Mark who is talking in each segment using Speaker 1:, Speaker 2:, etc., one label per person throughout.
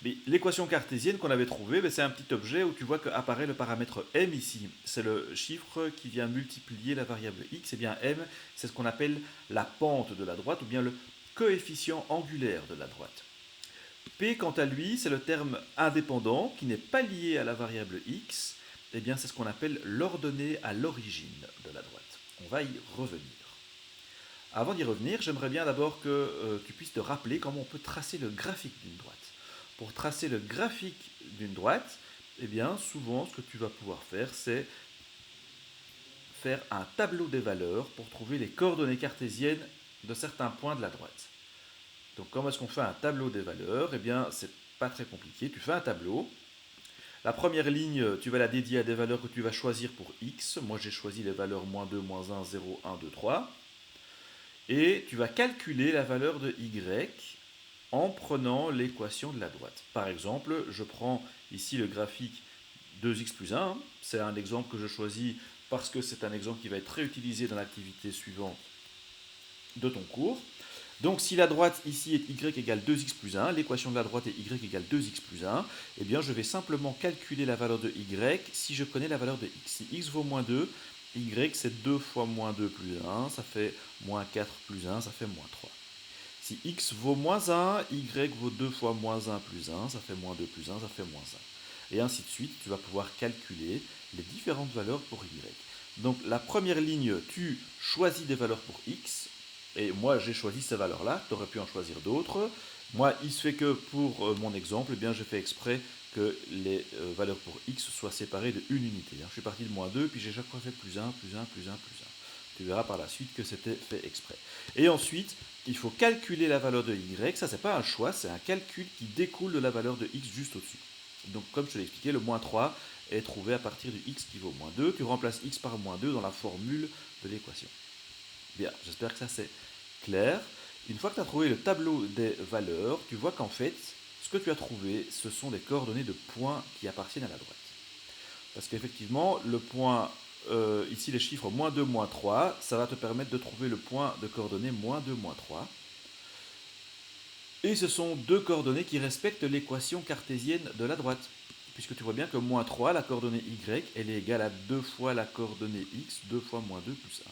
Speaker 1: Mais l'équation cartésienne qu'on avait trouvée, ben, c'est un petit objet où tu vois qu'apparaît le paramètre m ici. C'est le chiffre qui vient multiplier la variable x. Et bien m, c'est ce qu'on appelle la pente de la droite ou bien le coefficient angulaire de la droite. P, quant à lui, c'est le terme indépendant qui n'est pas lié à la variable x. Et bien, c'est ce qu'on appelle l'ordonnée à l'origine de la droite. On va y revenir. Avant d'y revenir, j'aimerais bien d'abord que tu puisses te rappeler comment on peut tracer le graphique d'une droite. Pour tracer le graphique d'une droite, eh bien, souvent, ce que tu vas pouvoir faire, c'est faire un tableau des valeurs pour trouver les coordonnées cartésiennes de certains points de la droite. Donc, comment est-ce qu'on fait un tableau des valeurs? Eh bien, c'est pas très compliqué. Tu fais un tableau. La première ligne, tu vas la dédier à des valeurs que tu vas choisir pour x. Moi, j'ai choisi les valeurs -2, -1, 0, 1, 2, 3. Et tu vas calculer la valeur de y en prenant l'équation de la droite. Par exemple, je prends ici le graphique 2x plus 1. C'est un exemple que je choisis parce que c'est un exemple qui va être réutilisé dans l'activité suivante de ton cours. Donc si la droite ici est y égale 2x plus 1, l'équation de la droite est y égale 2x plus 1, eh bien je vais simplement calculer la valeur de y si je connais la valeur de x. Si x vaut moins 2, y c'est 2 fois moins 2 plus 1, ça fait moins 4 plus 1, ça fait moins 3. Si x vaut moins 1, y vaut 2 fois moins 1 plus 1, ça fait moins 2 plus 1, ça fait moins 1. Et ainsi de suite, tu vas pouvoir calculer les différentes valeurs pour y. Donc la première ligne, tu choisis des valeurs pour x, et moi j'ai choisi ces valeurs-là, tu aurais pu en choisir d'autres. Moi, il se fait que pour mon exemple, eh bien, j'ai fait exprès que les valeurs pour x soient séparées de une unité. Je suis parti de moins 2, puis j'ai chaque fois fait plus 1, plus 1, plus 1, plus 1. Tu verras par la suite que c'était fait exprès. Et ensuite, il faut calculer la valeur de y. Ça, c'est pas un choix, c'est un calcul qui découle de la valeur de x juste au-dessus. Donc, comme je te l'ai expliqué, le moins 3 est trouvé à partir du x qui vaut moins 2. Tu remplaces x par moins 2 dans la formule de l'équation. Bien, j'espère que ça c'est clair. Une fois que tu as trouvé le tableau des valeurs, tu vois qu'en fait, ce que tu as trouvé, ce sont des coordonnées de points qui appartiennent à la droite. Parce qu'effectivement, le point, ici les chiffres moins 2, moins 3, ça va te permettre de trouver le point de coordonnées moins 2, moins 3. Et ce sont deux coordonnées qui respectent l'équation cartésienne de la droite. Puisque tu vois bien que moins 3, la coordonnée y, elle est égale à 2 fois la coordonnée x, 2 fois moins 2 plus 1.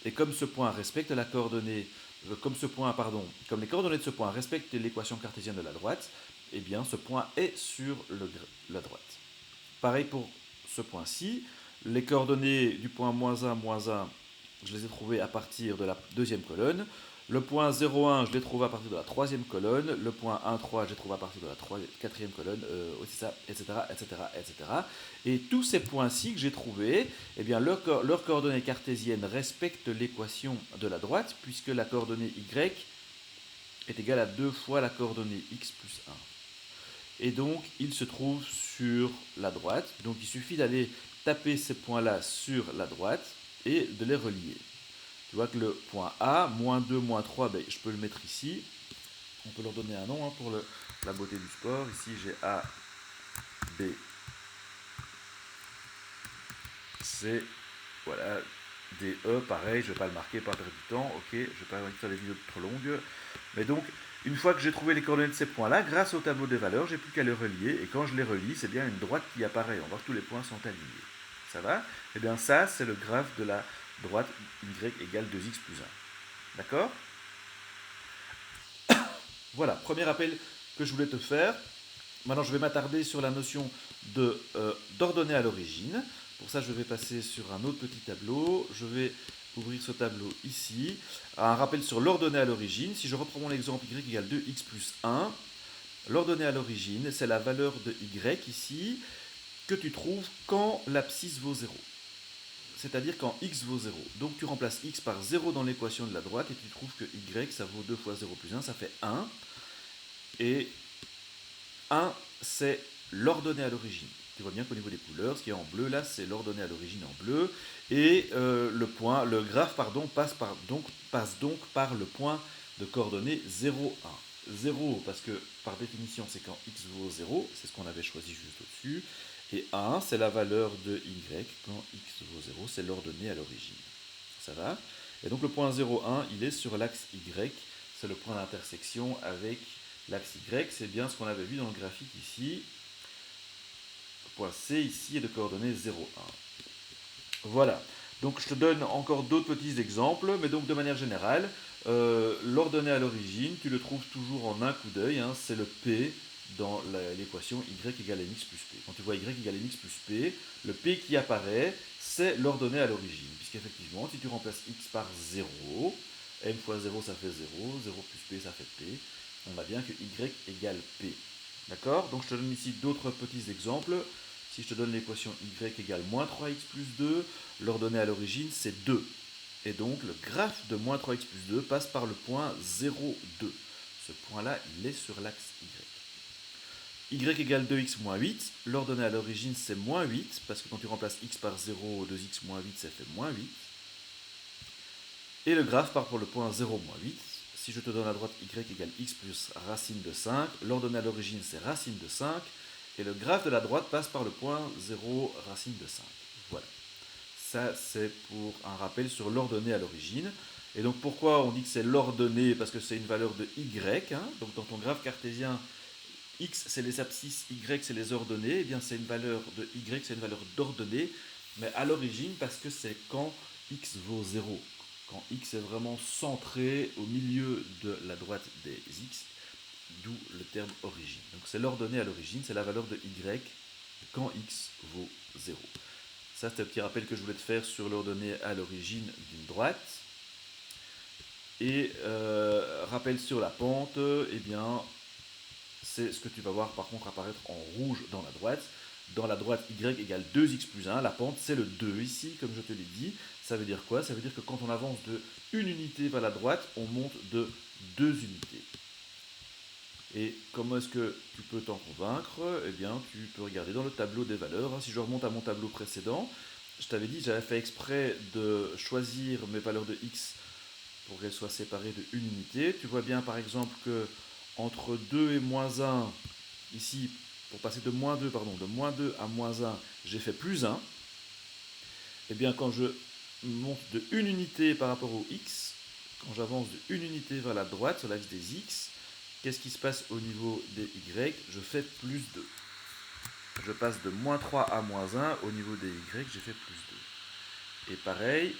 Speaker 1: Et comme ce point respecte la coordonnée, comme les coordonnées de ce point respectent l'équation cartésienne de la droite, eh bien ce point est sur la droite. Pareil pour ce point-ci, les coordonnées du point -1, -1, je les ai trouvées à partir de la deuxième colonne. Le point 0,1, je l'ai trouvé à partir de la troisième colonne. Le point 1,3, je l'ai trouvé à partir de la quatrième colonne, etc., etc., etc. Et tous ces points-ci que j'ai trouvés, eh bien, leur coordonnée cartésienne respecte l'équation de la droite, puisque la coordonnée y est égale à 2 fois la coordonnée x plus 1. Et donc, ils se trouvent sur la droite. Donc, il suffit d'aller taper ces points-là sur la droite et de les relier. Tu vois que le point A, moins 2, moins 3, ben, je peux le mettre ici. On peut leur donner un nom pour la beauté du sport. Ici, j'ai A, B, C, voilà, D, E, pareil, je ne vais pas le marquer, pas perdre du temps, ok, je ne vais pas faire des vidéos trop longues. Mais donc, une fois que j'ai trouvé les coordonnées de ces points-là, grâce au tableau des valeurs, j'ai plus qu'à les relier, et quand je les relie, c'est bien une droite qui apparaît. On voit que tous les points sont alignés. Ça va? Eh bien ça, c'est le graphe de la droite y égale 2x plus 1. D'accord? Voilà, premier rappel que je voulais te faire. Maintenant, je vais m'attarder sur la notion d'ordonnée à l'origine. Pour ça, je vais passer sur un autre petit tableau. Je vais ouvrir ce tableau ici. Un rappel sur l'ordonnée à l'origine. Si je reprends mon exemple y égale 2x plus 1, l'ordonnée à l'origine, c'est la valeur de y ici que tu trouves quand l'abscisse vaut 0. C'est-à-dire quand x vaut 0. Donc tu remplaces x par 0 dans l'équation de la droite et tu trouves que y, ça vaut 2 fois 0 plus 1, ça fait 1. Et 1, c'est l'ordonnée à l'origine. Tu vois bien qu'au niveau des couleurs, ce qui est en bleu là, c'est l'ordonnée à l'origine en bleu. Et le graphe passe donc par le point de coordonnées 0, 1. 0 parce que par définition c'est quand x vaut 0, c'est ce qu'on avait choisi juste au-dessus. Et 1 c'est la valeur de y quand x vaut 0, c'est l'ordonnée à l'origine. Ça va? Et donc le point 0, 1, il est sur l'axe y, c'est le point d'intersection avec L'axe Y, c'est bien ce qu'on avait vu dans le graphique ici. Le point C ici est de coordonnées 0, 1. Voilà. Donc je te donne encore d'autres petits exemples, mais donc de manière générale, l'ordonnée à l'origine, tu le trouves toujours en un coup d'œil, hein, c'est le P dans l'équation y égale mx plus p. Quand tu vois y égale mx plus p, le P qui apparaît, c'est l'ordonnée à l'origine, puisqu'effectivement, si tu remplaces x par 0, m fois 0 ça fait 0, 0 plus p ça fait p, on a bien que y égale p. D'accord? Donc je te donne ici d'autres petits exemples. Si je te donne l'équation y égale moins 3x plus 2, l'ordonnée à l'origine c'est 2. Et donc le graphe de moins 3x plus 2 passe par le point 0, 2. Ce point-là, il est sur l'axe y. Y égale 2x moins 8, l'ordonnée à l'origine c'est moins 8, parce que quand tu remplaces x par 0, 2x moins 8, ça fait moins 8. Et le graphe part pour le point 0, moins 8. Si je te donne à droite y égale x plus racine de 5, l'ordonnée à l'origine c'est racine de 5, et le graphe de la droite passe par le point 0, racine de 5. Voilà. Ça, c'est pour un rappel sur l'ordonnée à l'origine. Et donc, pourquoi on dit que c'est l'ordonnée? Parce que c'est une valeur de y. Hein. Donc, dans ton graphe cartésien, x, c'est les abscisses, y, c'est les ordonnées. Eh bien, c'est une valeur de y, c'est une valeur d'ordonnée. Mais à l'origine, parce que c'est quand x vaut 0. Quand x est vraiment centré au milieu de la droite des x, d'où le terme origine. Donc c'est l'ordonnée à l'origine, c'est la valeur de y quand x vaut 0. Ça, c'est un petit rappel que je voulais te faire sur l'ordonnée à l'origine d'une droite. Et rappel sur la pente, eh bien, c'est ce que tu vas voir par contre apparaître en rouge dans la droite. Dans la droite, y égale 2x plus 1, la pente c'est le 2 ici, comme je te l'ai dit. Ça veut dire quoi? Ça veut dire que quand on avance de 1 unité vers la droite, on monte de 2 unités. Et comment est-ce que tu peux t'en convaincre? Eh bien, tu peux regarder dans le tableau des valeurs. Si je remonte à mon tableau précédent, je t'avais dit, j'avais fait exprès de choisir mes valeurs de x pour qu'elles soient séparées de 1 unité. Tu vois bien par exemple que entre 2 et moins 1, ici, pour passer de moins 2, de moins 2 à moins 1, j'ai fait plus 1. Eh bien, quand je monte de 1 unité par rapport au x, quand j'avance de 1 unité vers la droite sur l'axe des x, qu'est-ce qui se passe au niveau des y? Je fais plus 2. Je passe de moins 3 à moins 1, au niveau des y, j'ai fait plus 2. Et pareil,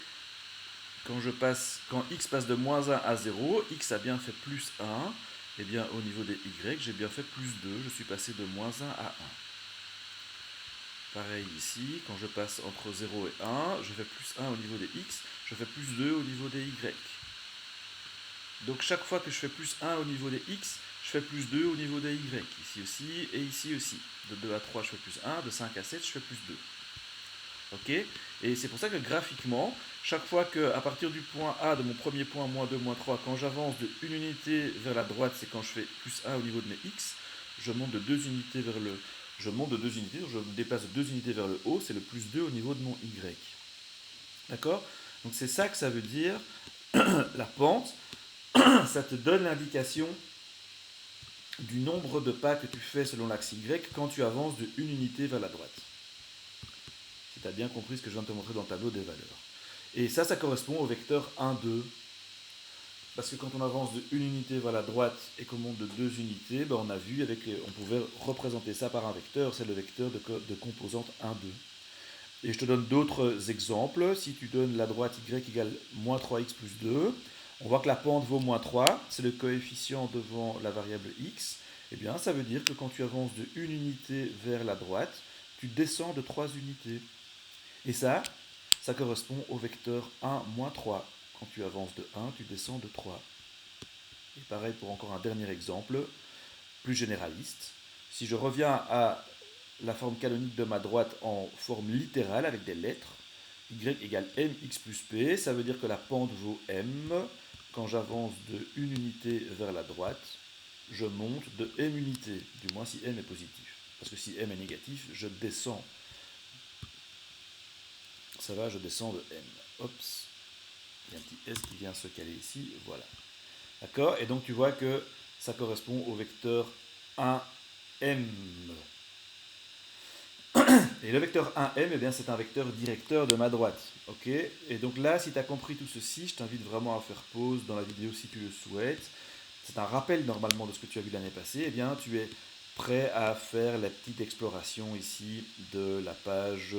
Speaker 1: quand x passe de moins 1 à 0, x a bien fait plus 1, et bien au niveau des y, j'ai bien fait plus 2, je suis passé de moins 1 à 1. Pareil ici, quand je passe entre 0 et 1, je fais plus 1 au niveau des x, je fais plus 2 au niveau des y. Donc chaque fois que je fais plus 1 au niveau des x, je fais plus 2 au niveau des y. Ici aussi et ici aussi. De 2 à 3, je fais plus 1, de 5 à 7, je fais plus 2. Ok? Et c'est pour ça que graphiquement, chaque fois qu'à partir du point A, de mon premier point, moins 2, moins 3, quand j'avance de 1 unité vers la droite, c'est quand je fais plus 1 au niveau de mes x, je monte de 2 unités vers le... Je monte de 2 unités, donc je me déplace de 2 unités vers le haut, c'est le plus 2 au niveau de mon y. D'accord? Donc c'est ça que ça veut dire, la pente. Ça te donne l'indication du nombre de pas que tu fais selon l'axe Y quand tu avances de 1 unité vers la droite. Si tu as bien compris ce que je viens de te montrer dans le tableau des valeurs. Et ça correspond au vecteur 1, 2. Parce que quand on avance de 1 unité vers la droite et qu'on monte de 2 unités, ben on a vu, on pouvait représenter ça par un vecteur, c'est le vecteur de composante 1, 2. Et je te donne d'autres exemples. Si tu donnes la droite y égale moins 3x plus 2, on voit que la pente vaut moins 3, c'est le coefficient devant la variable x. Eh bien, ça veut dire que quand tu avances de 1 unité vers la droite, tu descends de 3 unités. Et ça correspond au vecteur 1, moins 3. Quand tu avances de 1, tu descends de 3. Et pareil pour encore un dernier exemple, plus généraliste. Si je reviens à la forme canonique de ma droite en forme littérale avec des lettres, y égale mx plus p, ça veut dire que la pente vaut m. Quand j'avance de 1 unité vers la droite, je monte de m unités, du moins si m est positif. Parce que si m est négatif, je descends. Ça va, je descends de m. Oups, il y a un petit s qui vient se caler ici, voilà. D'accord? Et donc tu vois que ça correspond au vecteur 1m. Et le vecteur 1m, eh bien, c'est un vecteur directeur de ma droite. Okay? Et donc là, si tu as compris tout ceci, je t'invite vraiment à faire pause dans la vidéo si tu le souhaites. c'est un rappel normalement de ce que tu as vu l'année passée, eh bien tu es prêt à faire la petite exploration ici de la page,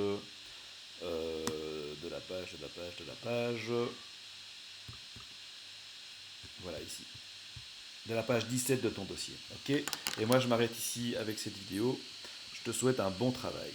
Speaker 1: voilà ici, de la page 17 de ton dossier. Ok. Et moi je m'arrête ici avec cette vidéo. Je te souhaite un bon travail.